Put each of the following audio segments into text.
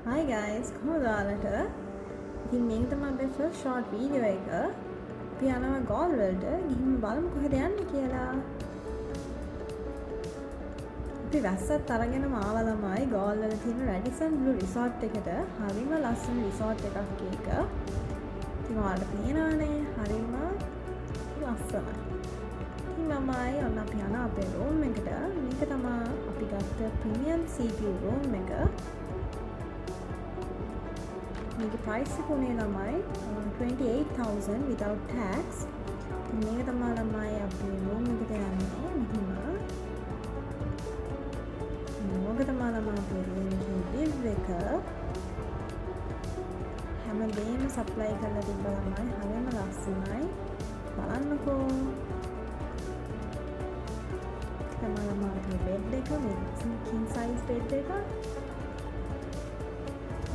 Hi guys, කොහොමද ඔයාලට? ඉතින් මේක තමයි අපේ first short video එක. අපි යනවා ගෝල් වලට. ගිහින් බලමු කොහෙද යන්නේ කියලා. අපි වැස්සත් අරගෙනම ආවා ළමයි ගෝල් වල තියෙන Radisson Blu resort එකට. හරිම ලස්සන resort එකක් ඒක. ඉතින් ඔයාලට පේනවනේ හරිම ලස්සනයි. ඉතින් ළමයි ඔන්න අපි යනවා අපේ room එකට. මේක තමයි අපි ගත්ත premium sea view room එක. මේකේ price එක උනේ ළමයි 28,000 without tax. මේක තමයි ළමයි අපි room එකට යන්නේ මෙහිම. මේක තමයි ළමයි අපේ room එකේ view එක. හැමදේම supply කරලා තිබ්බා ළමයි. හරිම ලස්සනයි. බලන්නකෝ. තමයි ළමයි අපේ bed එක මේ king size bed එක.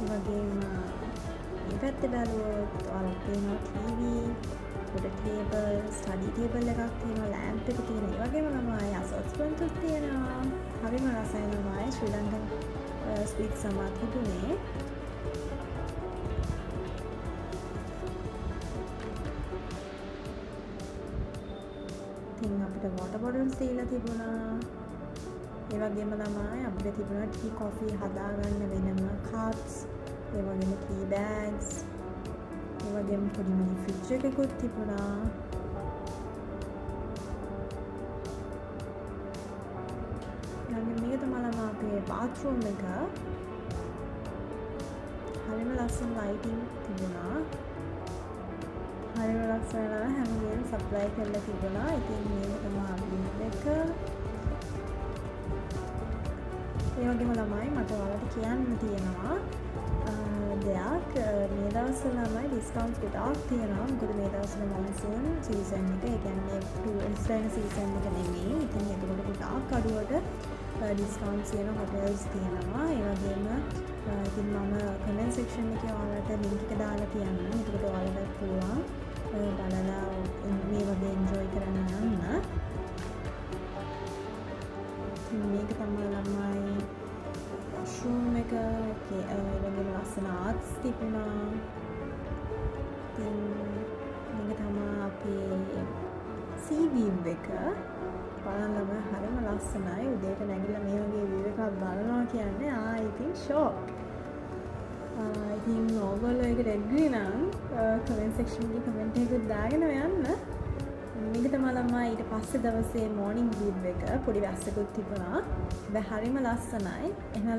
වගේම මේ පැත්තේ බැලුවොත් ඔයාලට පේනවා TV, පොඩ ටේබල්, ස්ටඩි ටේබල් එකක් තියෙනවා, ලැම්ප් එක තියෙනවා. ඒ වගේම ළමයි අසස්පෙන්ට් එකක් තියෙනවා. හරිම රසයි ළමයි. ශ්‍රී ලංකන් ස්වීට් සමත් තිබුණේ. ඉතින් අපිට water bottles දීලා තිබුණා. ඒ වගේම ළමයි අපිට තිබුණා ටී කොෆි හදාගන්න වෙනම cups, ඒ වගේම tea bags, ඒ වගේම පොඩි මිනි ෆ්‍රිජ් එකකුත් තිබුණා. ඊළඟට මේක තමයි ළමයි අපේ bathroom එක. හරිම ලස්සන lighting තිබුණා. හරිම ලස්සන හැමදේම supply කරලා තිබුණා. ඉතින් මේක තමයි view එක. ඒ වගේම ළමයි මට ඔයාලට කියන්න තියෙනවා දෙයක්. මේ දවස්වල ළමයි ඩිස්කවුන්ට්ස් ගොඩාක් තියෙනවා. මොකද මේ දවස්වල මොන්සූන් සීසන් එක, ඒ කියන්නේ ටූරිස්ට් වෙන සීසන් එක නෙමෙයි. ඉතින් ඒකට ගොඩාක් අඩුවට ඩිස්කවුන්ට්ස් තියෙන හොටෙල්ස් තියෙනවා. ඒ වගේම ඉතින් මම කමෙන්ට් සෙක්ෂන් එකේ ඔයාලට ලින්ක් එක දාලා තියන්නම්. ඒකට ඔයාලට පුළුවන් බලලා මේ වගේ එන්ජොයි කරන්න යන්න. මේක තමයි ළමයි washroom එක. ඒ වගේම ලස්සන ආර්ට්ස් තිබුණා. ඉතින් මේක තමයි අපේ sea view එක. බලන්න ළමයි හරිම ලස්සනයි. උදේට නැගිටලා මේ වගේ view එකක් බලනවා කියන්නේ ඉතින් ෂොක්. ඉතින් ඔයගොල්ලෝ ඒකට ඇග්‍රී නම් කමෙන්ට් සෙක්ෂන් එකේ කමෙන්ට් එකක් දාගෙන යන්න. මේක තමයි ළමයි ඊට පස්සේ දවසේ morning view එක. පොඩි වැස්සකුත් තිබුණා. හැබැයි හරිම ලස්සනයි. එහෙනම්